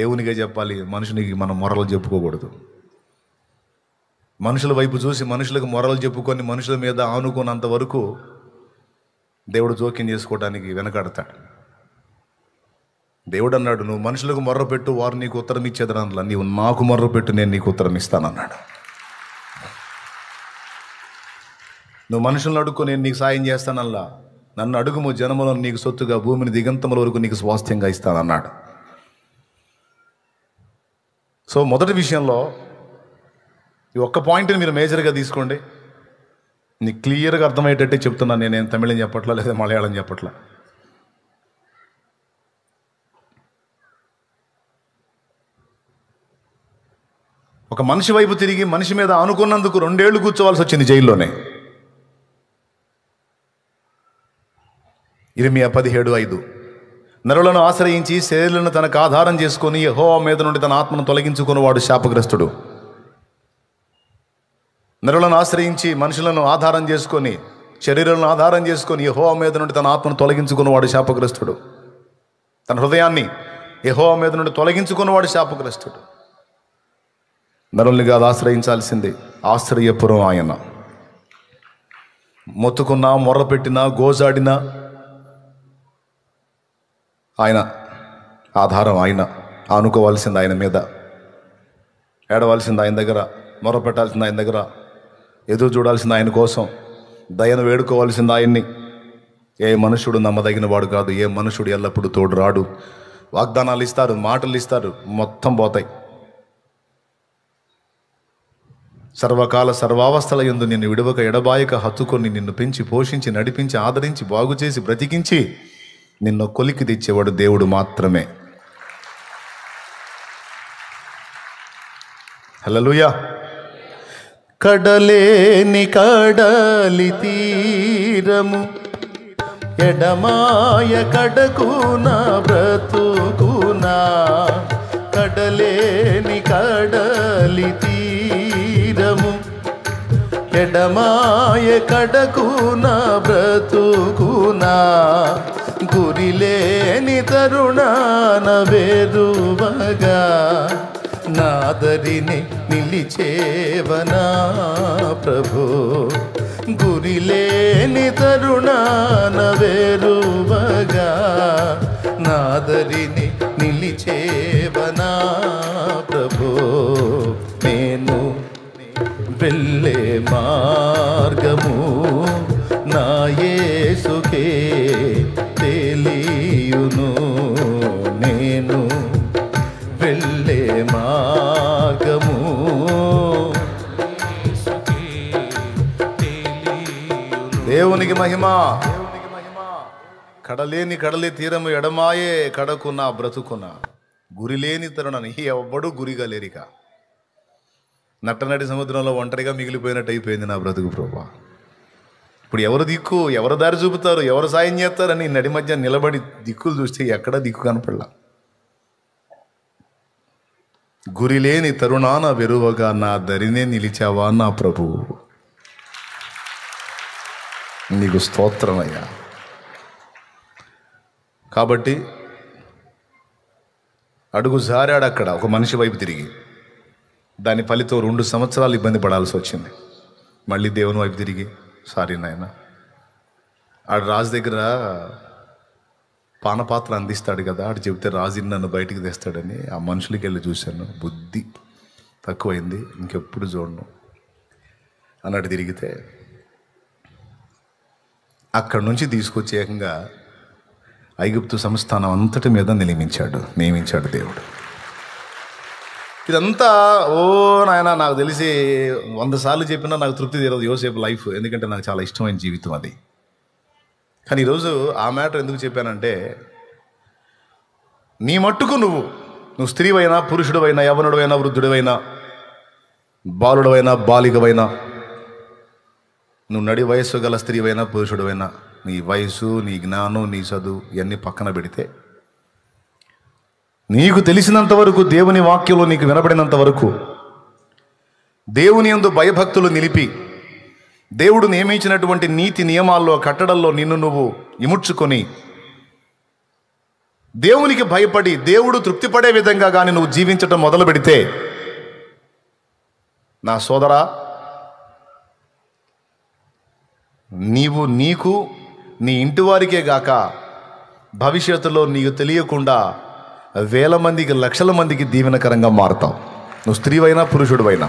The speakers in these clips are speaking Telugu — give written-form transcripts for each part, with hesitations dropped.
దేవునికే చెప్పాలి, మనుషునికి మనం మొరలు చెప్పుకోకూడదు. మనుషుల వైపు చూసి మనుషులకు మొరలు చెప్పుకొని మనుషుల మీద ఆనుకున్నంత వరకు దేవుడు జోక్యం చేసుకోవడానికి వెనకాడతాడు. దేవుడు అన్నాడు, నువ్వు మనుషులకు మొర్ర పెట్టు, వారు నీకు ఉత్తరం ఇచ్చేదనలా, నీవు నాకు మొర్ర పెట్టు, నేను నీకు ఉత్తరం ఇస్తానన్నాడు. నువ్వు మనుషులను అడుక్కో, నేను నీకు సాయం చేస్తానల్లా, నన్ను అడుగుము, జనములను నీకు సొత్తుగా, భూమిని దిగంతముల వరకు నీకు స్వాస్థ్యంగా ఇస్తానన్నాడు. సో మొదటి విషయంలో ఈ ఒక్క పాయింట్ని మీరు మేజర్గా తీసుకోండి. నీకు క్లియర్గా అర్థమయ్యేటట్టే చెప్తున్నాను. నేనేం తమిళం చెప్పట్లా, లేదా మలయాళం చెప్పట్లా. ఒక మనిషి వైపు తిరిగి మనిషి మీద ఆనుకున్నందుకు 2 ఏళ్ళు కూర్చోవాల్సి వచ్చింది జైల్లోనే. ఇర్మియా 17:5, నరులను ఆశ్రయించి శరీరులను తనకు ఆధారం చేసుకొని యెహోవా మీద నుండి తన ఆత్మను తొలగించుకుని వాడు శాపగ్రస్తుడు. నరులను ఆశ్రయించి మనుషులను ఆధారం చేసుకొని శరీరాలను ఆధారం చేసుకొని యెహోవా మీద నుండి తన ఆత్మను తొలగించుకుని వాడు శాపగ్రస్తుడు. తన హృదయాన్ని యెహోవా మీద నుండి తొలగించుకుని వాడు శాపగ్రస్తుడు. నరుల్ని కాదు ఆశ్రయించాల్సింది, ఆశ్రయపురం ఆయన. మొత్తుకున్నా, మొర్ర పెట్టినా, గోజాడినా ఆయన ఆధారం, ఆయన ఆనుకోవాల్సింది ఆయన మీద, ఏడవలసింది ఆయన దగ్గర, మొర్ర పెట్టాల్సింది ఆయన దగ్గర, ఎదురు చూడాల్సింది ఆయన కోసం, దయను వేడుకోవాల్సింది ఆయన్ని. ఏ మనుషుడు నమ్మదగిన వాడు కాదు, ఏ మనుషుడు ఎల్లప్పుడూ తోడు రాడు. వాగ్దానాలు ఇస్తారు, మాటలు ఇస్తారు, మొత్తం పోతాయి. సర్వకాల సర్వావస్థల యందు నిన్ను విడవక ఎడబాయక హత్తుకొని నిన్ను పెంచి పోషించి నడిపించి ఆదరించి బాగు చేసి బ్రతికించి నిన్ను కొలికి తెచ్చేవాడు దేవుడు మాత్రమే. హల్లెలూయా. కడలేని కడలి తీరము ఎడమాయ కడకున బ్రతుకునా, కడలేని కడలి తీరము ఎడమాయ కడకున బ్రతుకునా, గురిలేని తరుణాన వేరువగా నాదరిని నిలిచేవనా ప్రభు, గురిలేని తరుణాన వేరువగా నాదరిని నిలిచేవనా ప్రభు. నేను వెళ్ళే మార్గము నా యేసుకే తెలియును, నేను వెళ్ళే మార్గము దేవునికి మహిమ. కడలి తీరము ఎడమాయే కడకున్నా బ్రతుకున్నా, గురిలేని తరుణాన్ని ఎవ్వడు గురిగా లేరిక. నట్టనటి సముద్రంలో ఒంటరిగా మిగిలిపోయినట్టు అయిపోయింది నా బ్రతుకు ప్రభా. ఇప్పుడు ఎవరు దిక్కు, ఎవరు దారి చూపుతారు, ఎవరు సాయం చేస్తారని నడి మధ్య నిలబడి దిక్కులు చూస్తే ఎక్కడ దిక్కు కనపడలా. గురిలేని తరుణాన వెరువగా నా దరినే నిలిచావా నా ప్రభువు, నీకు స్తోత్రమయ్యా. కాబట్టి అడుగు జారాడు అక్కడ ఒక మనిషి వైపు తిరిగి, దాని ఫలితం 2 సంవత్సరాలు ఇబ్బంది పడాల్సి వచ్చింది. మళ్ళీ దేవుని వైపు తిరిగి, సారీ నాయన, ఆడు రాజు దగ్గర పానపాత్ర అందిస్తాడు కదా, ఆడు చెబితే రాజు నన్ను బయటికి తెస్తాడని ఆ మనుషులకి వెళ్ళి చూశాను, బుద్ధి తక్కువైంది, ఇంకెప్పుడు చూడను అన్నట్టు తిరిగితే అక్కడి నుంచి తీసుకొచ్చి ఏకంగా ఐగుప్తు సంస్థానం అంతటి మీద నియమించాడు దేవుడు. ఇదంతా ఓ నాయన నాకు తెలిసి 100 సార్లు చెప్పినా నాకు తృప్తి తీరదు యోసేపు లైఫ్, ఎందుకంటే నాకు చాలా ఇష్టమైన జీవితం అది. కానీ ఈరోజు ఆ మ్యాటర్ ఎందుకు చెప్పానంటే, నీ మట్టుకు నువ్వు స్త్రీవైనా, పురుషుడివైనా, యవనుడివైనా, వృద్ధుడివైనా, బాలుడవైనా, బాలికవైనా, నువ్వు నడి వయస్సు గల స్త్రీవైనా, పురుషుడివైనా, నీ వయసు, నీ జ్ఞానం, నీ చదువు ఇవన్నీ పక్కన పెడితే, నీకు తెలిసినంత వరకు, దేవుని వాక్యంలో నీకు వినబడినంత వరకు, దేవుని యందు భయభక్తులు నిలిపి, దేవుడు నియమించినటువంటి నీతి నియమాల్లో, కట్టడల్లో నిన్ను నువ్వు ఇముడ్చుకొని దేవునికి భయపడి దేవుడు తృప్తిపడే విధంగా కానీ నువ్వు జీవించటం మొదలు పెడితే, నా సోదరా, నీకు నీ ఇంటి వారికే గాక భవిష్యత్తులో నీకు తెలియకుండా వేల మందికి, లక్షల మందికి దీవెనకరంగా మారుతావు, నువ్వు స్త్రీవైనా పురుషుడివైనా.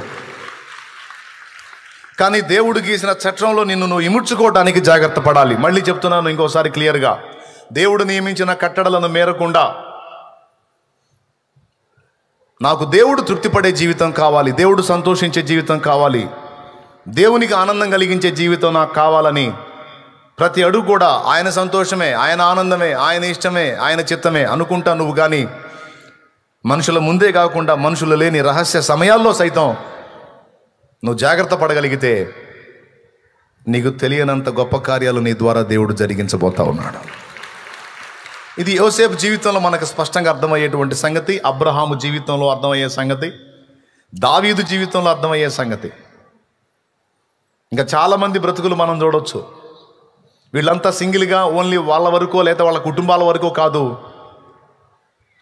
కానీ దేవుడు గీసిన చట్టంలో నువ్వు ఇముడ్చుకోవడానికి జాగ్రత్త పడాలి. మళ్ళీ చెప్తున్నాను ఇంకోసారి క్లియర్గా, దేవుడు నియమించిన కట్టడలను మేరకుండా నాకు దేవుడు తృప్తిపడే జీవితం కావాలి, దేవుడు సంతోషించే జీవితం కావాలి, దేవునికి ఆనందం కలిగించే జీవితం నాకు కావాలని ప్రతి అడుగు కూడా ఆయన సంతోషమే, ఆయన ఆనందమే, ఆయన ఇష్టమే, ఆయన చిత్తమే అనుకుంటా నువ్వు కానీ మనుషుల ముందే కాకుండా మనుషులు లేని రహస్య సమయాల్లో సైతం నువ్వు జాగ్రత్త పడగలిగితే నీకు తెలియనంత గొప్ప కార్యాలు నీ ద్వారా దేవుడు జరిగించబోతా ఉన్నాడు. ఇది యోసేపు జీవితంలో మనకు స్పష్టంగా అర్థమయ్యేటువంటి సంగతి, అబ్రహాము జీవితంలో అర్థమయ్యే సంగతి, దావీదు జీవితంలో అర్థమయ్యే సంగతి. ఇంకా చాలామంది బ్రతుకులు మనం చూడవచ్చు. వీళ్ళంతా సింగిల్గా ఓన్లీ వాళ్ళ వరకో లేదా వాళ్ళ కుటుంబాల వరకో కాదు,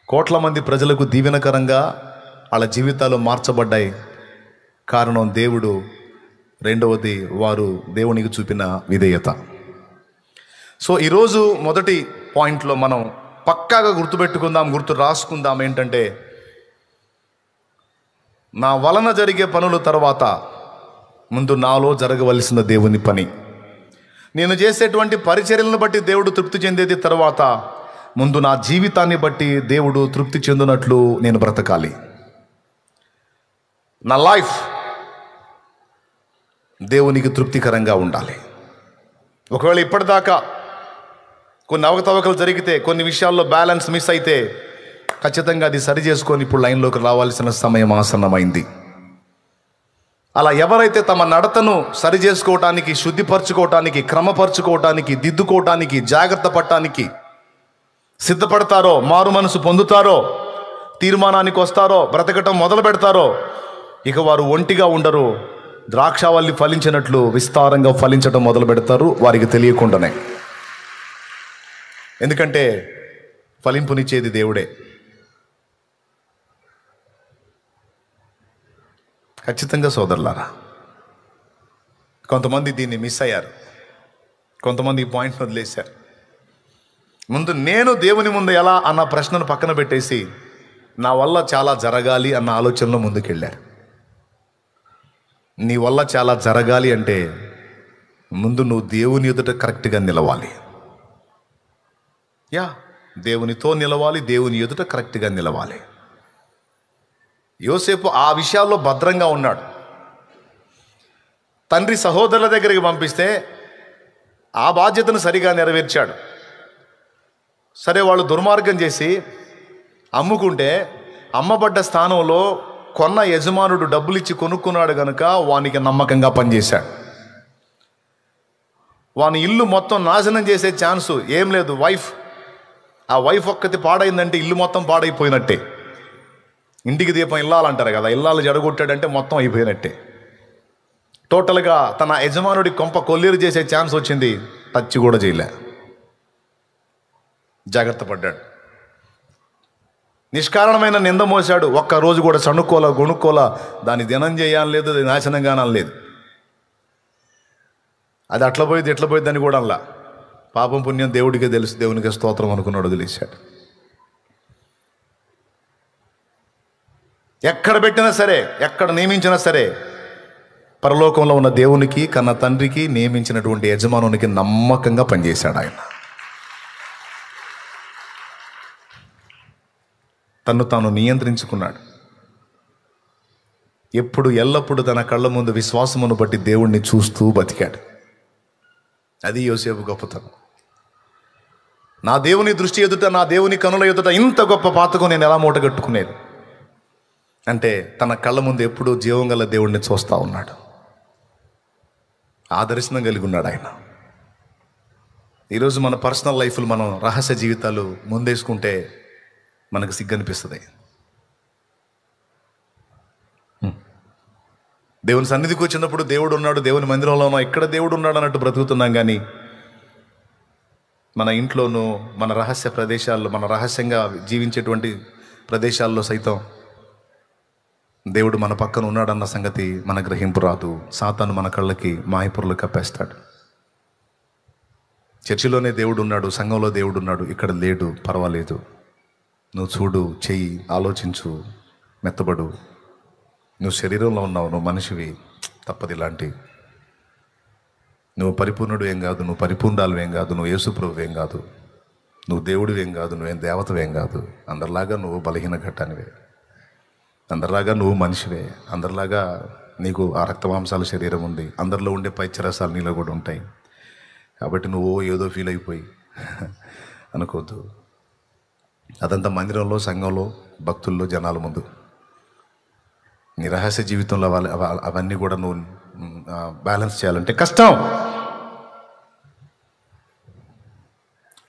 కోట్ల మంది ప్రజలకు దీవెనకరంగా వాళ్ళ జీవితాలు మార్చబడ్డాయి. కారణం దేవుడు, రెండవది వారు దేవునికి చూపిన విధేయత. సో ఈరోజు మొదటి పాయింట్లో మనం పక్కాగా గుర్తుపెట్టుకుందాం, గుర్తు రాసుకుందాం ఏంటంటే, నా వలన జరిగే పనుల తర్వాత ముందు నాలో జరగవలసిన దేవుని పని, నేను చేసేటువంటి పరిచర్యలను బట్టి దేవుడు తృప్తి చెందేది తర్వాత ముందు నా జీవితాన్ని బట్టి దేవుడు తృప్తి చెందినట్లు నేను బ్రతకాలి. నా లైఫ్ దేవునికి తృప్తికరంగా ఉండాలి. ఒకవేళ ఇప్పటిదాకా కొన్ని అవకతవకలు జరిగితే, కొన్ని విషయాల్లో బ్యాలెన్స్ మిస్ అయితే ఖచ్చితంగా అది సరి చేసుకొని ఇప్పుడు లైన్లోకి రావాల్సిన సమయం ఆసన్నమైంది. అలా ఎవరైతే తమ నడతను సరి చేసుకోవటానికి, శుద్ధిపరచుకోవటానికి, క్రమపరచుకోవటానికి, దిద్దుకోవటానికి, జాగ్రత్త పడటానికి సిద్ధపడతారో, మారు మనసు పొందుతారో, తీర్మానానికి వస్తారో, బ్రతకటం మొదలు పెడతారో, ఇక వారు ఒంటిగా ఉండరు. ద్రాక్షావల్లి ఫలించినట్లు విస్తారంగా ఫలించడం మొదలు పెడతారు వారికి తెలియకుండానే. ఎందుకంటే ఫలింపునిచ్చేది దేవుడే. ఖచ్చితంగా సోదరులారా, కొంతమంది దీన్ని మిస్ అయ్యారు, కొంతమంది ఈ పాయింట్ వదిలేశారు. ముందు నేను దేవుని ముందు ఎలా అన్న ప్రశ్నను పక్కన పెట్టేసి నా వల్ల చాలా జరగాలి అన్న ఆలోచనలో ముందుకెళ్ళారు. నీ వల్ల చాలా జరగాలి అంటే ముందు నువ్వు దేవుని ఎదుట కరెక్ట్గా నిలవాలి. దేవునితో నిలవాలి, దేవుని ఎదుట కరెక్ట్గా నిలవాలి. యోసేపు ఆ విషయాల్లో భద్రంగా ఉన్నాడు. తండ్రి సహోదరుల దగ్గరికి పంపిస్తే ఆ బాధ్యతను సరిగా నెరవేర్చాడు. సరే, వాళ్ళు దుర్మార్గం చేసి అమ్ముకుంటే అమ్మబడ్డ స్థానంలో కొన్న యజమానుడు డబ్బులు ఇచ్చి కొనుక్కున్నాడు కనుక వానికి నమ్మకంగా పనిచేశాడు. వాని ఇల్లు మొత్తం నాశనం చేసే ఛాన్సు ఏం లేదు. ఆ వైఫ్ ఒక్కటి పాడైందంటే ఇల్లు మొత్తం పాడైపోయినట్టే. ఇంటికి దీపం ఇల్లాలంటారు కదా, ఇల్లాలు జడగొట్టాడంటే మొత్తం అయిపోయినట్టే. టోటల్గా తన యజమానుడి కొంప కొల్లేరు చేసే ఛాన్స్ వచ్చింది, టచ్ కూడా చేయలే. జాగ్రత్త పడ్డాడు. నిష్కారణమైన నింద మోసాడు. ఒక్కరోజు కూడా సణుక్కోలా గొణుక్కోలా దాన్ని దినం చేయాలని లేదు, అది నాశనంగా అనలేదు. అది అట్లా పోయింది ఎట్లా పోయింది అని కూడా అలా. పాపం పుణ్యం దేవుడికే తెలుసు, దేవునికి స్తోత్రం అనుకున్నాడు, వదిలేశాడు. ఎక్కడ పెట్టినా సరే, ఎక్కడ నియమించినా సరే, పరలోకంలో ఉన్న దేవునికి, కన్న తండ్రికి నియమించినటువంటి యజమానునికి నమ్మకంగా పనిచేశాడు ఆయన. తను తాను నియంత్రించుకున్నాడు. ఎల్లప్పుడూ తన కళ్ళ ముందు విశ్వాసమును బట్టి దేవుణ్ణి చూస్తూ బతికాడు. అది యోసేపు గొప్పతనం. నా దేవుని దృష్టి ఎదుట, నా దేవుని కనుల ఎదుట ఇంత గొప్ప పాతకం నేను ఎలా మూటగట్టుకునేది అంటే, తన కళ్ళ ముందు ఎప్పుడూ జీవం గల దేవుణ్ణి చూస్తూ ఉన్నాడు. ఆ దర్శనం కలిగి ఉన్నాడు ఆయన. ఈరోజు మన పర్సనల్ లైఫ్లు, మనం రహస్య జీవితాలు ముందేసుకుంటే మనకు సిగ్గనిపిస్తుంది. దేవుని సన్నిధికి వచ్చినప్పుడు దేవుడు ఉన్నాడు, దేవుని మందిరంలో ఉన్నాం, ఇక్కడ దేవుడు ఉన్నాడు అన్నట్టు బ్రతుకుతున్నాం. కానీ మన ఇంట్లోనూ, మన రహస్య ప్రదేశాల్లో, మన రహస్యంగా జీవించేటువంటి ప్రదేశాల్లో సైతం దేవుడు మన పక్కన ఉన్నాడన్న సంగతి మన గ్రహింపు రాదు. సాతాను మన కళ్ళకి మాయపురలు కప్పేస్తాడు. చర్చిలోనే దేవుడు ఉన్నాడు, సంఘంలో దేవుడు ఉన్నాడు, ఇక్కడ లేడు, పర్వాలేదు, నువ్వు చూడు, చెయ్యి, ఆలోచించు, మెత్తబడు, నువ్వు శరీరంలో ఉన్నావు, నువ్వు మనిషివి, తప్పదు ఇలాంటి. నువ్వు పరిపూర్ణుడు ఏం కాదు, నువ్వు పరిపూర్ణాలు ఏం కాదు, నువ్వు యేసుప్రభువు ఏం కాదు, నువ్వు దేవుడు ఏం కాదు, నువ్వేం దేవతవేం కాదు. అందరిలాగా నువ్వు బలహీన ఘట్టానివే, అందరిలాగా నువ్వు మనిషివే, అందరిలాగా నీకు ఆ రక్తమాంసాల శరీరం ఉంది, అందరిలో ఉండే పైత్యరసాలు నీలో కూడా ఉంటాయి. కాబట్టి నువ్వు ఏదో ఫీల్ అయిపోయి అనుకోవద్దు. అదంతా మందిరంలో, సంఘంలో, భక్తుల్లో, జనాల ముందు. నీ రహస్య జీవితంలో అవన్నీ కూడా నువ్వు బ్యాలెన్స్ చేయాలంటే కష్టం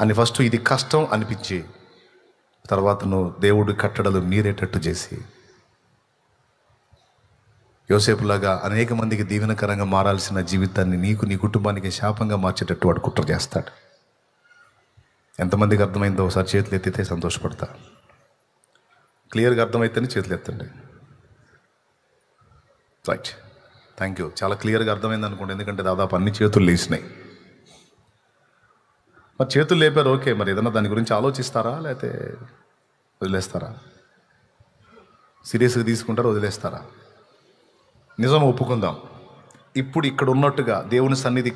అని ఫస్ట్ ఇది కష్టం అనిపించి, తర్వాత నువ్వు దేవుడి కట్టడలు మీరేటట్టు చేసి, యోసేపులాగా అనేక మందికి దీవెనకరంగా మారాల్సిన జీవితాన్ని నీకు, నీ కుటుంబానికి శాపంగా మార్చేటట్టు వాడు కుట్ర చేస్తాడు. ఎంతమందికి అర్థమైందో ఒకసారి చేతులు ఎత్తితే సంతోషపడతా. క్లియర్గా అర్థమైతేనే చేతులు ఎత్తండి. Right, thank you. చాలా క్లియర్గా అర్థమైంది అనుకోండి, ఎందుకంటే దాదాపు అన్ని చేతులు లేచినాయి. మరి చేతులు లేపారు, ఓకే, మరి ఏదన్నా దాని గురించి ఆలోచిస్తారా, లేకపోతే వదిలేస్తారా? సీరియస్గా తీసుకుంటారా, వదిలేస్తారా? నిజం ఒప్పుకుందాం, ఇప్పుడు ఇక్కడ ఉన్నట్టుగా దేవుని సన్నిధి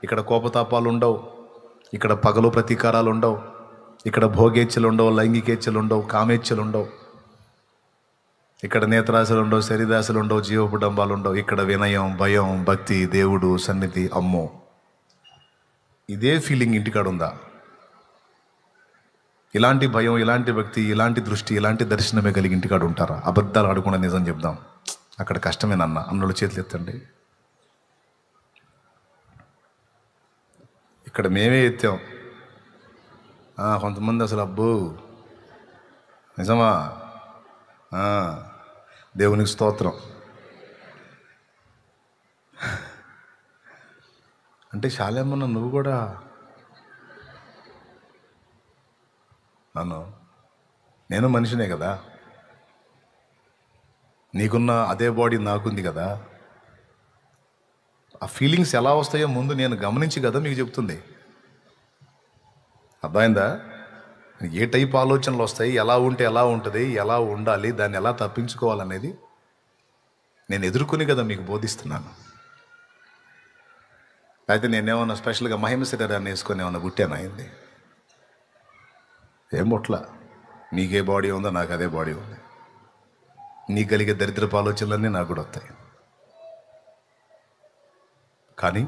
ఇక్కడ కోపతాపాలు ఉండవు, ఇక్కడ పగలు ప్రతీకారాలు ఉండవు, ఇక్కడ భోగేచ్ఛలు ఉండవు, లైంగికేచ్ఛలు ఉండవు, కామేచ్ఛలు ఉండవు, ఇక్కడ నేత్రాశలు ఉండవు, శరీరాశలు ఉండవు, జీవపుడంబాలు ఉండవు. ఇక్కడ వినయం, భయం, భక్తి, దేవుడు సన్నిధి. అమ్మో, ఇదే ఫీలింగ్ ఇంటికాడ ఉందా? ఇలాంటి భయం, ఇలాంటి భక్తి, ఇలాంటి దృష్టి, ఇలాంటి దర్శనమే కలిగి ఇంటికాడ ఉంటారా? అబద్ధాలు ఆడకుండా నిజం చెప్దాం, అక్కడ కష్టమేనన్న అన్నోళ్ళు చేతులు ఎత్తండి. ఇక్కడ మేమే ఎత్తాం, కొంతమంది అసలు అబ్బో నిజమా, దేవునికి స్తోత్రం అంటే శాలేమన్న నువ్వు కూడా అను, నేను మనిషినే కదా, నీకున్న అదే బాడీ నాకుంది కదా. ఆ ఫీలింగ్స్ ఎలా వస్తాయో ముందు నేను గమనించి కదా మీకు చెప్తుంది. అర్థమైందా? ఏ టైప్ ఆలోచనలు వస్తాయి, ఎలా ఉంటే ఎలా ఉంటుంది, ఎలా ఉండాలి, దాన్ని ఎలా తప్పించుకోవాలనేది నేను ఎదుర్కొని కదా మీకు బోధిస్తున్నాను. అయితే నేనేమన్నా స్పెషల్గా మహిమ శరీరాన్ని వేసుకొని ఏమన్నా పుట్టాను అయింది? ఏం పుట్ల. నీకే బాడీ ఉందో నాకు అదే బాడీ ఉంది, నీకు కలిగే దరిద్రపు ఆలోచనలన్నీ నాకు కూడా వస్తాయి. కానీ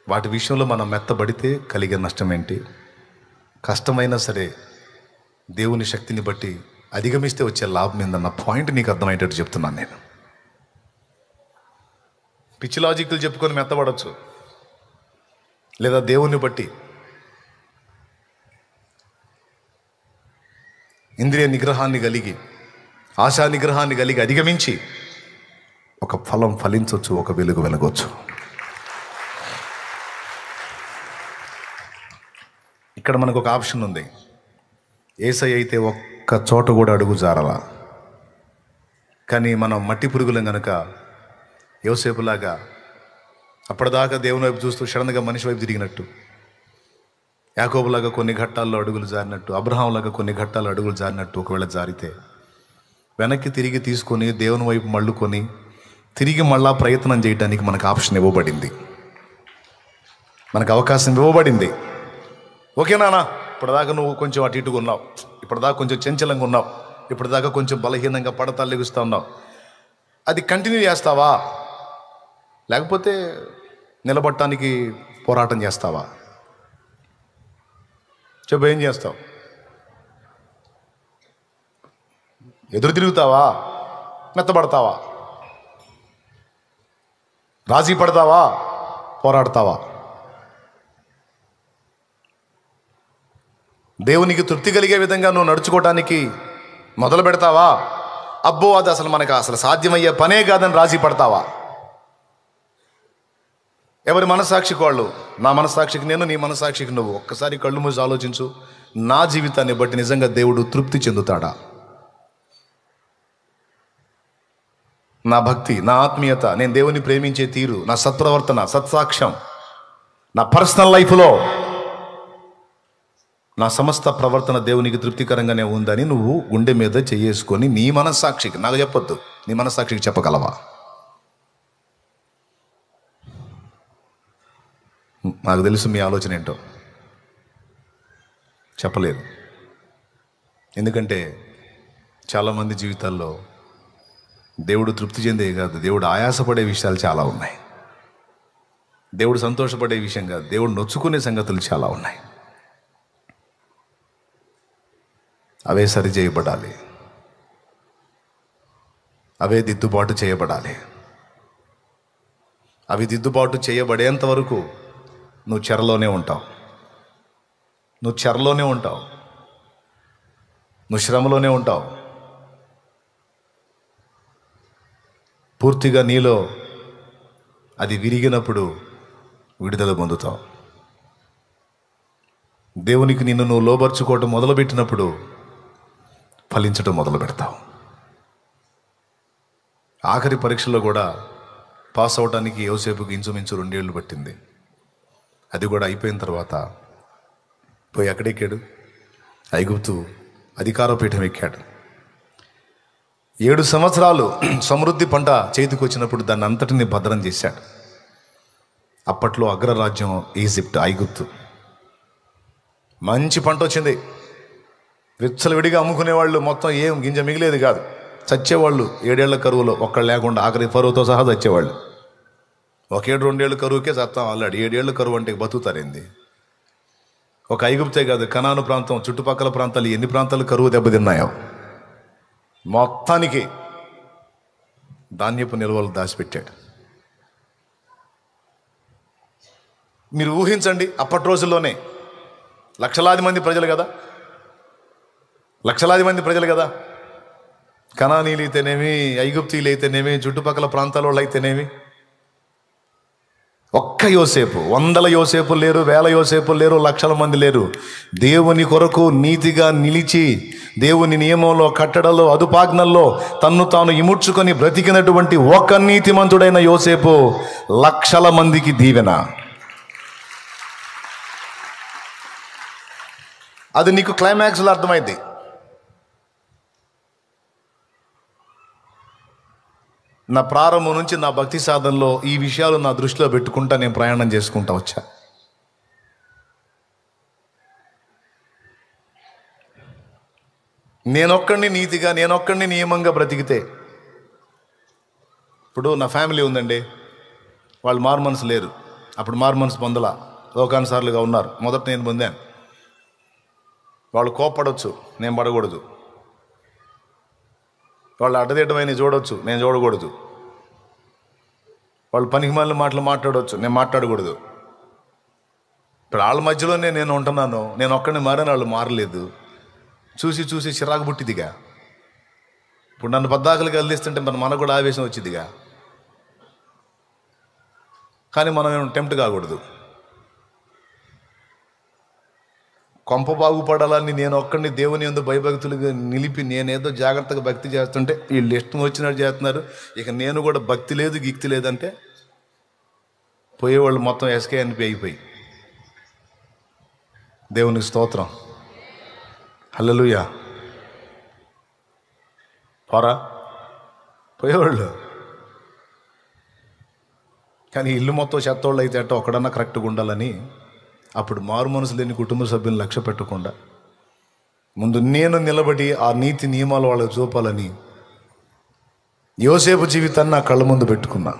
వాటి విషయంలో మనం మెత్తబడితే కలిగే నష్టం ఏంటి? కష్టమైనా సరే దేవుని శక్తిని బట్టి అధిగమిస్తే వచ్చే లాభం ఏందన్న పాయింట్ నీకు అర్థమయ్యేటట్టు చెప్తున్నాను నేను. పిచ్చి లాజిక్లు చెప్పుకొని మెత్తబడవచ్చు, లేదా దేవుని బట్టి ఇంద్రియ నిగ్రహాన్ని కలిగి, ఆశా నిగ్రహాన్ని కలిగి అధిగమించి ఒక ఫలం ఫలించవచ్చు, ఒక వెలుగు వెలగవచ్చు. ఇక్కడ మనకు ఒక ఆప్షన్ ఉంది. యేసయ్య అయితే ఒక్క చోట కూడా అడుగు జారలా. కానీ మనం మట్టి పురుగులం కనుక యోసేపులాగా అప్పటిదాకా దేవుని వైపు చూస్తూ సడన్గా మనిషి వైపు తిరిగినట్టు, యాకోబులాగా కొన్ని ఘట్టాల్లో అడుగులు జారినట్టు, అబ్రహాంలాగా కొన్ని ఘట్టాల్లో అడుగులు జారినట్టు ఒకవేళ జారితే వెనక్కి తిరిగి తీసుకొని దేవుని వైపు మళ్ళుకొని తిరిగి మళ్ళా ప్రయత్నం చేయడానికి మనకు ఆప్షన్ ఇవ్వబడింది, మనకు అవకాశం ఇవ్వబడింది. ఓకేనా? ఇప్పటిదాకా నువ్వు కొంచెం అటు ఇటుగా ఉన్నావు, ఇప్పటిదాకా కొంచెం చంచలంగా ఉన్నావు, ఇప్పటిదాకా కొంచెం బలహీనంగా పడతా లెగుస్తూ ఉన్నావు. అది కంటిన్యూ చేస్తావా, లేకపోతే నిలబడటానికి పోరాటం చేస్తావా? చెప్పు, ఏం చేస్తావు? ఎదురు తిరుగుతావా, మెత్తబడతావా, రాజీ పడతావా, పోరాడతావా? దేవునికి తృప్తి కలిగే విధంగా నువ్వు నడుచుకోవడానికి మొదలు పెడతావా? అబ్బో అది అసలు మనకు అసలు సాధ్యమయ్యే పనే కాదని రాజీ పడతావా? ఎవరి మనసాక్షికి వాళ్ళు, నా మనసాక్షికి నేను, నీ మనసాక్షికి నువ్వు. ఒక్కసారి కళ్ళు మూసి ఆలోచించు, నా జీవితాన్ని బట్టి నిజంగా దేవుడు తృప్తి చెందుతాడా? నా భక్తి, నా ఆత్మీయత, నేను దేవుని ప్రేమించే తీరు, నా సత్ప్రవర్తన, సత్సాక్ష్యం, నా పర్సనల్ లైఫ్లో నా సమస్త ప్రవర్తన దేవునికి తృప్తికరంగానే ఉందని నువ్వు గుండె మీద చేసుకొని నీ మనస్సాక్షికి, నాకు చెప్పొద్దు, నీ మనస్సాక్షికి చెప్పగలవా? నాకు తెలుసు మీ ఆలోచన ఏంటో. చెప్పలేదు. ఎందుకంటే చాలామంది జీవితాల్లో దేవుడు తృప్తి చెందే కాదు, దేవుడు ఆయాసపడే విషయాలు చాలా ఉన్నాయి. దేవుడు సంతోషపడే విషయం కాదు, దేవుడు నొచ్చుకునే సంగతులు చాలా ఉన్నాయి. అవే సరి చేయబడాలి, అవే దిద్దుబాటు చేయబడాలి. అవి దిద్దుబాటు చేయబడేంత వరకు నువ్వు చెరలోనే ఉంటావు, నువ్వు చెరలోనే ఉంటావు, నువ్వు శ్రమలోనే ఉంటావు. పూర్తిగా నీలో అది విరిగినప్పుడు విడుదల పొందుతావు. దేవునికి నిన్ను నువ్వు లోబర్చుకోవటం మొదలుపెట్టినప్పుడు ఫలించటం మొదలు పెడతావు. ఆఖరి పరీక్షలో కూడా పాస్ అవటానికి యోసేపుకి ఇంచుమించు 2 ఏళ్ళు పట్టింది. అది కూడా అయిపోయిన తర్వాత పోయి ఎక్కడెక్కాడు? ఐగుప్తు అధికారపీఠం ఎక్కాడు. 7 సంవత్సరాలు సమృద్ధి పంట చేతికి వచ్చినప్పుడు దాన్ని అంతటిని భద్రం చేశాడు. అప్పట్లో అగ్రరాజ్యం ఈజిప్ట్, ఐగుప్తు. మంచి పంట వచ్చింది, విచ్చలవిడిగా అమ్ముకునేవాళ్ళు, మొత్తం ఏం గింజ మిగిలేదు కాదు. చచ్చేవాళ్ళు 7 ఏళ్ల కరువులో, ఒక్కళ్ళు లేకుండా, ఆఖరి ఫరోతో సహా చచ్చేవాళ్ళు. 1 ఏడు 2 ఏళ్ళు కరువుకే చస్తాం ఆల్రెడీ, 7 ఏళ్ళ కరువు అంటే బతుకుతారేంది? ఒక ఐగుప్తే కాదు, కనాను ప్రాంతం, చుట్టుపక్కల ప్రాంతాలు, ఎన్ని ప్రాంతాలు కరువు దెబ్బతిన్నాయో. మొత్తానికి ధాన్యపు నిల్వలు దాచిపెట్టాడు. మీరు ఊహించండి, అప్పటి రోజుల్లోనే లక్షలాది మంది ప్రజలు కదా, కనానీలు అయితేనేమి, ఐగుప్తీలు అయితేనేమి, చుట్టుపక్కల ప్రాంతాల వాళ్ళు అయితేనేమి. ఒక్క యోసేపు, 100 యోసేపులు లేరు, 1000 యోసేపులు లేరు, లక్షల మంది లేరు. దేవుని కొరకు నీతిగా నిలిచి, దేవుని నియమంలో, కట్టడలో, అదుపాజ్ఞల్లో తన్ను తాను ఇముడ్చుకొని బ్రతికినటువంటి ఒక నీతిమంతుడైన యోసేపు లక్షల మందికి దీవెన. అది నీకు క్లైమాక్స్లో అర్థమైంది. నా ప్రారంభం నుంచి నా భక్తి సాధనలో ఈ విషయాలు నా దృష్టిలో పెట్టుకుంటా నేను ప్రయాణం చేసుకుంటా వచ్చా. నేనొక్కడిని నీతిగా, నేనొక్కడిని నియమంగా బ్రతికితే, ఇప్పుడు నా ఫ్యామిలీ ఉందండి, వాళ్ళు మార్మన్స్ లేరు, అప్పుడు మార్మన్స్ పొందలా, లోకానుసారులుగా ఉన్నారు. మొదట నేను పొందాను. వాళ్ళు కోప్పడవచ్చు, నేను పడకూడదు. వాళ్ళు అడ్డదిడ్డమైన చూడవచ్చు, నేను చూడకూడదు. వాళ్ళు పనికిమాలిన మాటలు మాట్లాడవచ్చు, నేను మాట్లాడకూడదు. ఇప్పుడు వాళ్ళ మధ్యలోనే నేను ఉంటున్నాను, నేను ఒక్కడిని మారాను, వాళ్ళు మారలేదు. చూసి చూసి చిరాకు పుట్టిదిగా. ఇప్పుడు నన్ను పద్దాకలు కదిలిస్తుంటే మనకు కూడా ఆవేశం వచ్చిందిగా. కానీ మనం టెంప్ట్ కాకూడదు. కొంప బాగుపడాలని నేను ఒక్కడిని దేవుని యందు భయభక్తులుగా నిలిపి నేనేదో జాగ్రత్తగా భక్తి చేస్తుంటే వీళ్ళు ఇష్టం వచ్చినట్టు చేస్తున్నారు, ఇక నేను కూడా భక్తి లేదు గిక్తి లేదంటే పోయేవాళ్ళు మొత్తం ఎస్కేఎన్పి అయిపోయి. దేవునికి స్తోత్రం, హల్లెలూయా. పోరా పోయేవాళ్ళు. కానీ ఇల్లు మొత్తం చెత్తోళ్ళు అయితే అట్ట ఒక్కడన్నా కరెక్ట్గా ఉండాలని, అప్పుడు మారు మనసు లేని కుటుంబ సభ్యులను లక్ష్య పెట్టకుండా ముందు నేను నిలబడి ఆ నీతి నియమాలు వాళ్ళకి చూపాలని యోసేపు జీవితాన్ని నా కళ్ళ ముందు పెట్టుకున్నా,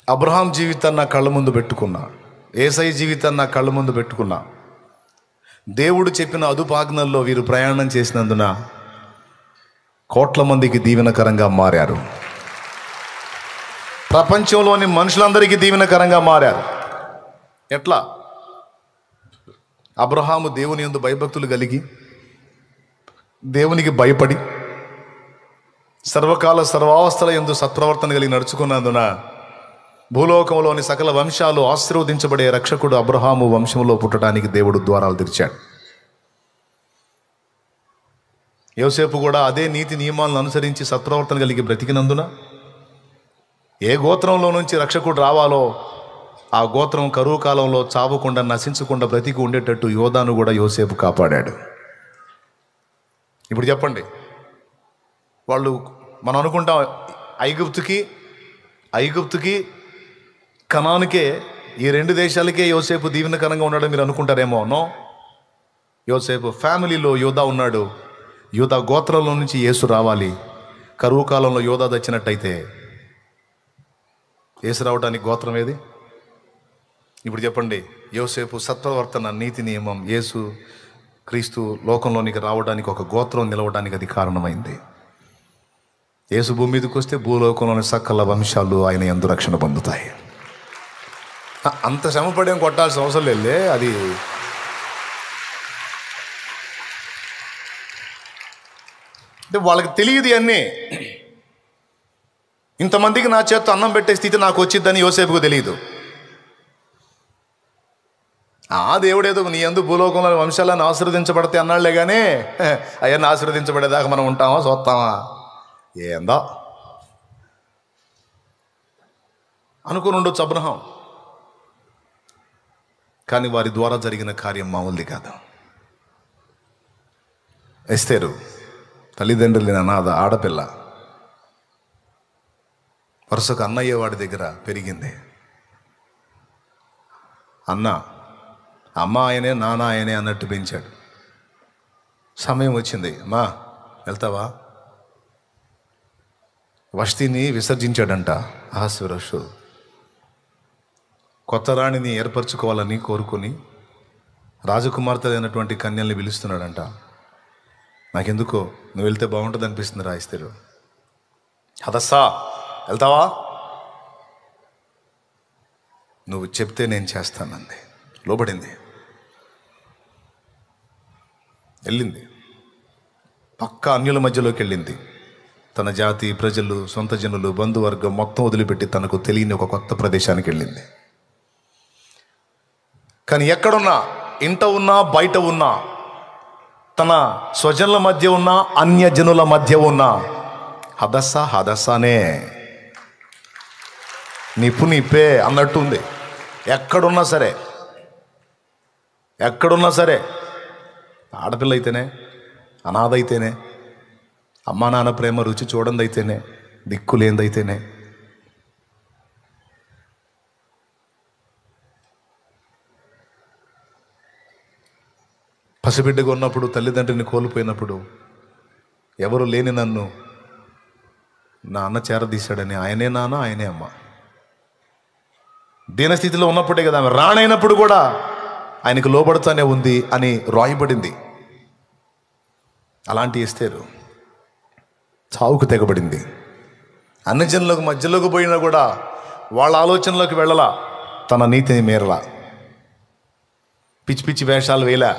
అబ్రహాం జీవితాన్ని నా కళ్ళ ముందు పెట్టుకున్నా, యేసయ్య జీవితాన్ని నా కళ్ళ ముందు పెట్టుకున్నా. దేవుడు చెప్పిన అదుపాజ్ఞల్లో వీరు ప్రయాణం చేసినందున కోట్ల మందికి దీవెనకరంగా మారారు. ప్రపంచంలోని మనుషులందరికీ దీవెనకరంగా మారారు. ఎట్లా? అబ్రహాము దేవుని యందు భయభక్తులు కలిగి, దేవునికి భయపడి, సర్వకాల సర్వావస్థల యందు సత్ప్రవర్తన కలిగి నడుచుకున్నందున భూలోకంలోని సకల వంశాలు ఆశీర్వదించబడే రక్షకుడు అబ్రహాము వంశంలో పుట్టడానికి దేవుడు ద్వారాలు తెరిచాడు. యోసేపు కూడా అదే నీతి నియమాలను అనుసరించి సత్ప్రవర్తన కలిగి బ్రతికినందున ఏ గోత్రంలో నుంచి రక్షకుడు రావాలో ఆ గోత్రం కరువు కాలంలో చావకుండా నశించకుండా బ్రతికి ఉండేటట్టు యోధాను కూడా యోసేపు కాపాడాడు. ఇప్పుడు చెప్పండి, వాళ్ళు మనం అనుకుంటాం ఐగుప్తుకి కనానుకే, ఈ రెండు దేశాలకే యోసేపు దీవెనకరంగా ఉన్నాడు మీరు అనుకుంటారేమో. నో, యోసేపు ఫ్యామిలీలో యోధా ఉన్నాడు. యోధా గోత్రంలో నుంచి యేసు రావాలి. కరువు కాలంలో యోధా తెచ్చినట్టయితే యేసు రావడానికి గోత్రం ఏది? ఇప్పుడు చెప్పండి, యోసేపు సత్ప్రవర్తన, నీతి నియమం, యేసు క్రీస్తు లోకంలోనికి రావడానికి ఒక గోత్రం నిలవడానికి అది కారణమైంది. యేసు భూమి మీదకి వస్తే భూలోకంలోని సకల వంశాలు ఆయన యందు రక్షణ పొందుతాయి. అంత శ్రమపడేం కొట్టాల్సిన అవసరం లేదులే. అది అంటే వాళ్ళకి తెలియదు అన్నీ. ఇంతమందికి నా చేత్తో అన్నం పెట్టే స్థితి నాకు వచ్చిద్దని యోసేపుకు తెలియదు. దేవుడేదో నీ యందు భూలోకంలో వంశాలను ఆశీర్వదించబడితే అన్నాళ్లే కానీ అవన్నీ ఆశీర్వదించబడేదాకా మనం ఉంటామా చూస్తామా? ఏందో అనుకుని ఉండొచ్చు అబ్రహాం, కానీ వారి ద్వారా జరిగిన కార్యం మామూలుది కాదు. ఎస్తేరు తల్లిదండ్రులు లేని అనాథ ఆడపిల్ల, వరుసకు అన్నయ్య వాడి దగ్గర పెరిగింది. అమ్మ ఆయనే, నాన్న ఆయనే అన్నట్టు పెంచాడు. సమయం వచ్చింది, అమ్మా వెళ్తావా? వష్టిని విసర్జించాడంట అహస్వేరోషు. కొత్త రాణిని ఏర్పరచుకోవాలని కోరుకొని రాజకుమార్తె అయినటువంటి కన్యల్ని పిలుస్తున్నాడంట. నాకెందుకో నువ్వు వెళ్తే బాగుంటుంది అనిపిస్తుంది రా ఎస్తేరు. హదస్సా వెళ్తావా? నువ్వు చెప్తే నేను చేస్తానంది. లోబడింది, వెళ్ళింది. పక్క అన్యుల మధ్యలోకి వెళ్ళింది. తన జాతి, ప్రజలు, సొంత జనులు, బంధువర్గం మొత్తం వదిలిపెట్టి తనకు తెలియని ఒక కొత్త ప్రదేశానికి వెళ్ళింది. కానీ ఎక్కడున్నా, ఇంట ఉన్నా, బయట ఉన్నా, తన స్వజనుల మధ్య ఉన్నా, అన్యజనుల మధ్య ఉన్నా, హదస్సానే నిప్పే అన్నట్టు ఉంది. ఎక్కడున్నా సరే ఆడపిల్ల అయితేనే, అనాథ అయితేనే, అమ్మా నాన్న ప్రేమ రుచి చూడందైతేనే, దిక్కులేందైతేనే, పసిబిడ్డగా ఉన్నప్పుడు, తల్లిదండ్రిని కోల్పోయినప్పుడు, ఎవరు లేని నన్ను నా అన్న చేరదీశాడని ఆయనే నాన్న, ఆయనే అమ్మ. దీనస్థితిలో ఉన్నప్పుడే కదా ఆమె రాణైనప్పుడు కూడా ఆయనకు లోబడుతూనే ఉంది అని రాయబడింది. అలాంటి ఎస్తేరు చావుకు తెగబడింది. అన్ని జనులకు మధ్యలోకి పోయినా కూడా వాళ్ళ ఆలోచనలోకి వెళ్ళలా, తన నీతిని మేరలా, పిచ్చి పిచ్చి వేషాలు వేయలే,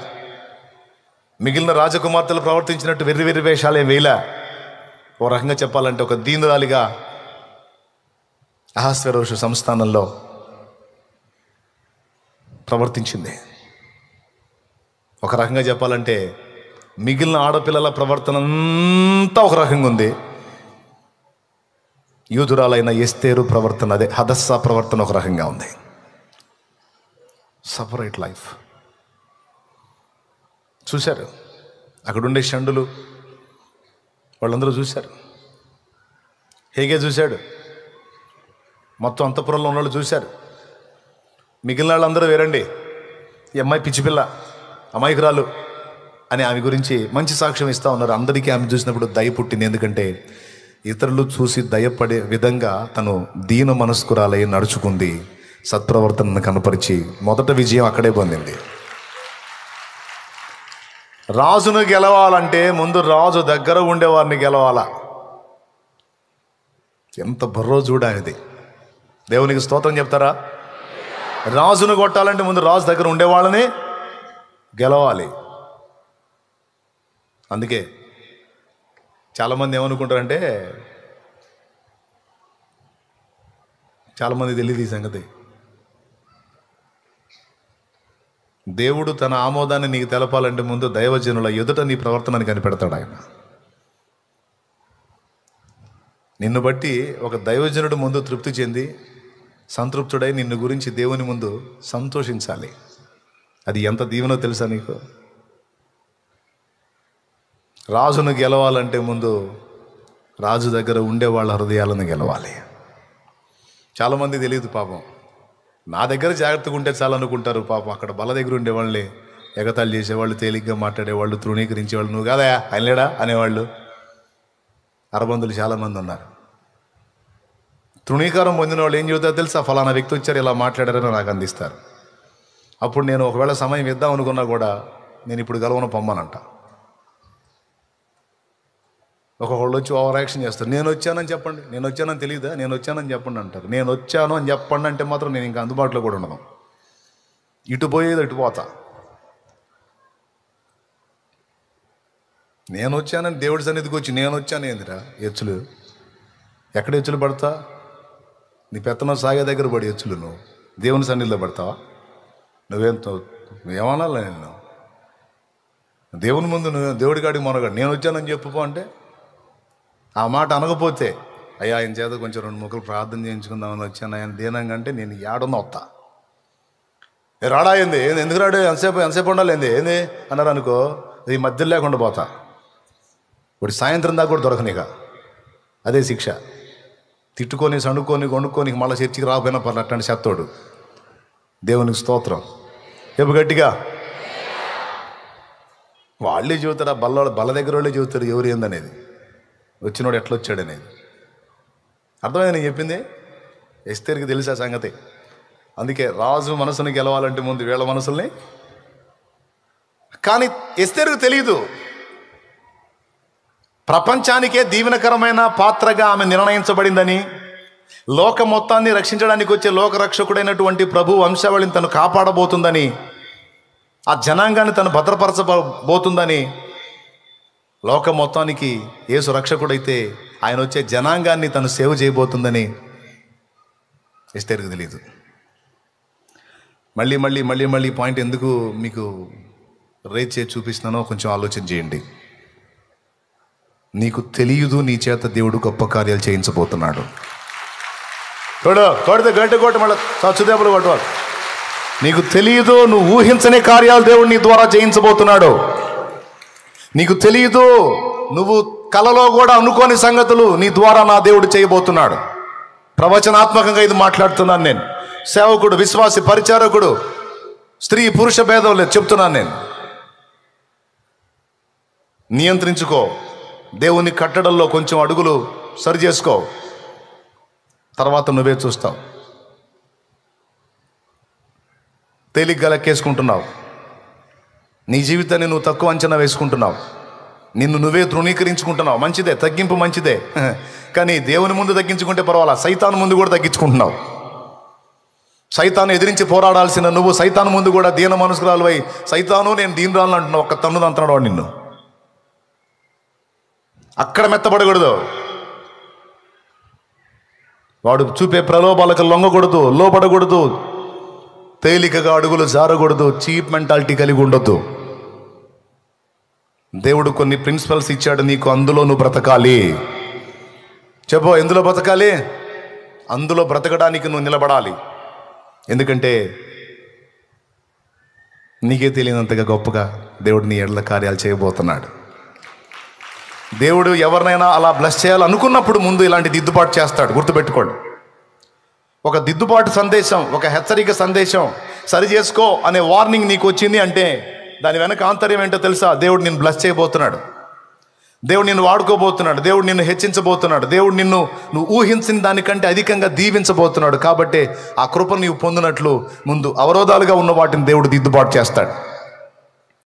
మిగిలిన రాజకుమార్తెలు ప్రవర్తించినట్టు వెర్రి వేషాలేం వేయలే. ఓ రకంగా చెప్పాలంటే ఒక దీనురాలిగా అహస్వేరోషు సంస్థానంలో ప్రవర్తించింది. ఒక రకంగా చెప్పాలంటే మిగిలిన ఆడపిల్లల ప్రవర్తన అంతా ఒక రకంగా ఉంది. యూదురాలైన ఎస్తేరు ప్రవర్తన, అదే హదస్సా ప్రవర్తన ఒక రకంగా ఉంది. Separate life. చూశారు అక్కడుండే షండులు, వాళ్ళందరూ చూశారు. హేగే చూశాడు, మొత్తం అంతఃపురంలో ఉన్న వాళ్ళు చూశారు. మిగిలిన వాళ్ళందరూ వేరండి, ఈ అమ్మాయి పిచ్చిపిల్ల, అమాయకురాలు అని ఆమె గురించి మంచి సాక్ష్యం ఇస్తూ ఉన్నారు. అందరికీ ఆమె చూసినప్పుడు దయ పుట్టింది. ఎందుకంటే ఇతరులు చూసి దయపడే విధంగా తను దీన మనస్కురాలై నడుచుకుంది, సత్ప్రవర్తనను కనపరిచి మొదట విజయం అక్కడే పొందింది. రాజును గెలవాలంటే ముందు రాజు దగ్గర ఉండేవారిని గెలవాలా. ఎంత బర్రో చూడాలి. దేవునికి స్తోత్రం చెప్తారా? రాజును కొట్టాలంటే ముందు రాజు దగ్గర ఉండేవాళ్ళని గెలవాలి. అందుకే చాలామంది ఏమనుకుంటారంటే చాలామంది తెలియదు ఈ సంగతి. దేవుడు తన ఆమోదాన్ని నీకు తెలపాలంటే ముందు దైవజనుల ఎదుట నీ ప్రవర్తనని కనిపెడతాడు ఆయన. నిన్ను బట్టి ఒక దైవజనుడు ముందు తృప్తి చెంది సంతృప్తుడై నిన్ను గురించి దేవుని ముందు సంతోషించాలి. అది ఎంత దీవెనో తెలుసా నీకు? రాజును గెలవాలంటే ముందు రాజు దగ్గర ఉండే వాళ్ళ హృదయాలను గెలవాలి. చాలామంది తెలియదు పాపం. నా దగ్గర జాగ్రత్తగా ఉంటే చాలా అనుకుంటారు. పాపం అక్కడ బల దగ్గర ఉండేవాళ్ళే ఎగతాళి చేసేవాళ్ళు, తేలిగ్గా మాట్లాడేవాళ్ళు, తృణీకరించేవాళ్ళు, నువ్వు కాదా ఆయన లేడా అనేవాళ్ళు అరబందులు చాలామంది ఉన్నారు. తృణీకారం పొందిన వాళ్ళు ఏం చెబుతారో తెలుసా? ఫలానా వ్యక్తి వచ్చారు, ఇలా మాట్లాడారని నాకు అందిస్తారు. అప్పుడు నేను ఒకవేళ సమయం ఇద్దాం అనుకున్నా కూడా నేను ఇప్పుడు గలవను పొమ్మనంట. ఒక్కొక్కళ్ళు వచ్చి ఓవర్ యాక్షన్ చేస్తారు. నేను వచ్చానని చెప్పండి, నేను వచ్చానని తెలియదా, నేను వచ్చానని చెప్పండి అంటారు. నేను వచ్చాను అని చెప్పండి అంటే మాత్రం నేను ఇంకా అందుబాటులో కూడా ఉండను. ఇటు పోయేది ఇటు పోతా. నేను వచ్చానని దేవుడి సన్నిధికి వచ్చి నేను వచ్చాను ఏందిరా ఎచ్చులు? ఎక్కడ ఎచ్చులు పడతా? నీ పెత్తనం సాగే దగ్గర పడి ఎచ్చులు. నువ్వు దేవుని సన్నిధిలో పడతావా? ఏమనాలి? నేను దేవుని ముందు నువ్వు దేవుడి కాడికి మొనగాడు నేను వచ్చానని చెప్పుకో అంటే ఆ మాట అనకపోతే అయ్యా ఆయన చేత కొంచెం 2 ముక్కలు ప్రార్థన చేయించుకుందామని వచ్చాను ఆయన దీనంగా అంటే నేను ఏడున్నా వస్తా. రాడా ఏంది, ఎందుకు రాడు, ఎంతసేపు ఉండాలి ఏంది అన్నారు అనుకో, ఈ మధ్యలో లేకుండా పోతా. ఇప్పుడు సాయంత్రం దాకా కూడా దొరకనిక. అదే శిక్ష. తిట్టుకొని సణుక్కొని కొనుక్కొని మళ్ళీ చర్చికి రాకపోయినా పర్లేదు అట్లాంటి చెత్తోడు. దేవునికి స్తోత్రం. ఎప్పుడు గట్టిగా వాళ్ళే చెబుతారు. ఆ బల్ల దగ్గర వాళ్ళే చెబుతారు ఎవరు ఏందనేది, వచ్చినోడు ఎట్లా వచ్చాడనేది. అర్థమైంది నేను చెప్పింది? ఎస్తేరుకి తెలుసా సంగతి. అందుకే రాజు మనసుని గెలవాలంటే ముందు వీళ్ళ మనసుల్ని. కానీ ఎస్తేరుకు తెలియదు ప్రపంచానికే దీవెనకరమైన పాత్రగా ఆమె నిర్ణయించబడిందని, లోక మొత్తాన్ని రక్షించడానికి వచ్చే లోకరక్షకుడైనటువంటి ప్రభు వంశావళిని తను కాపాడబోతుందని, ఆ జనాంగాన్ని తను భద్రపరచబోతుందని, లోక మొత్తానికి యేసు రక్షకుడైతే ఆయన వచ్చే జనాంగాన్ని తను సేవ చేయబోతుందని ఎస్తేరుకు తెలియదు. మళ్ళీ మళ్ళీ మళ్ళీ మళ్ళీ పాయింట్ ఎందుకు మీకు రేట్ చేసి చూపిస్తున్నానో కొంచెం ఆలోచన చేయండి. నీకు తెలియదు నీ చేత దేవుడు గొప్ప కార్యాలు చేయించబోతున్నాడు. కొడితే గంట కొట్ట మళ్ళీ చచ్చుదేపులు కొట్టవాలి. నీకు తెలియదు, నువ్వు ఊహించని కార్యాలు దేవుడు నీ ద్వారా చేయించబోతున్నాడు. నీకు తెలియదు, నువ్వు కలలో కూడా అనుకోని సంగతులు నీ ద్వారా నా దేవుడు చేయబోతున్నాడు. ప్రవచనాత్మకంగా ఇది మాట్లాడుతున్నాను నేను. సేవకుడు, విశ్వాసి, పరిచారకుడు, స్త్రీ పురుష భేదం లేదు చెప్తున్నాను నేను. నియంత్రించుకో. దేవుని కట్టడంలో కొంచెం అడుగులు సరి చేసుకో. తర్వాత నువ్వే చూస్తావు. తేలిగ్గా లెక్కేసుకుంటున్నావు. నీ జీవితాన్ని నువ్వు తక్కువ అంచనా వేసుకుంటున్నావు. నిన్ను నువ్వే తృణీకరించుకుంటున్నావు. మంచిదే, తగ్గింపు మంచిదే. కానీ దేవుని ముందు తగ్గించుకుంటే పర్వాలా, సైతాను ముందు కూడా తగ్గించుకుంటున్నావు. సైతాను ఎదిరించి పోరాడాల్సిన నువ్వు సైతాను ముందు కూడా దీన మనసుకురాలు అయి సైతాను నేను దీనురాలను అంటున్నావు. ఒక్క తన్నుది అంటున్నాడు వాడు నిన్ను. అక్కడ మెత్తపడకూడదు. వాడు చూపే ప్రలోభాలకు లొంగకూడదు, లోపడకూడదు, తేలికగా అడుగులు జారకూడదు, చీప్ మెంటాలిటీ కలిగి ఉండొద్దు. దేవుడు కొన్ని ప్రిన్సిపల్స్ ఇచ్చాడు నీకు, అందులో నువ్వు బ్రతకాలి. చెప్పు, ఎందులో బ్రతకాలి? అందులో బ్రతకడానికి నువ్వు నిలబడాలి. ఎందుకంటే నీకే తెలియనంతగా గొప్పగా దేవుడు నీ ఎడల కార్యాలు చేయబోతున్నాడు. దేవుడు ఎవరినైనా అలా బ్లెస్ చేయాలనుకున్నప్పుడు ముందు ఇలాంటి దిద్దుబాటు చేస్తాడు. గుర్తుపెట్టుకోండి. ఒక దిద్దుబాటు సందేశం, ఒక హెచ్చరిక సందేశం, సరి చేసుకో అనే వార్నింగ్ నీకు వచ్చింది అంటే దాని వెనక ఆంతర్యం ఏంటో తెలుసా? దేవుడు నిన్ను బ్లెస్ చేయబోతున్నాడు. దేవుడు నిన్ను వాడుకోబోతున్నాడు. దేవుడు నిన్ను హెచ్చించబోతున్నాడు. దేవుడు నువ్వు ఊహించిన దానికంటే అధికంగా దీవించబోతున్నాడు. కాబట్టి ఆ కృపను నీవు పొందినట్లు ముందు అవరోధాలుగా ఉన్న వాటిని దేవుడు దిద్దుబాటు చేస్తాడు.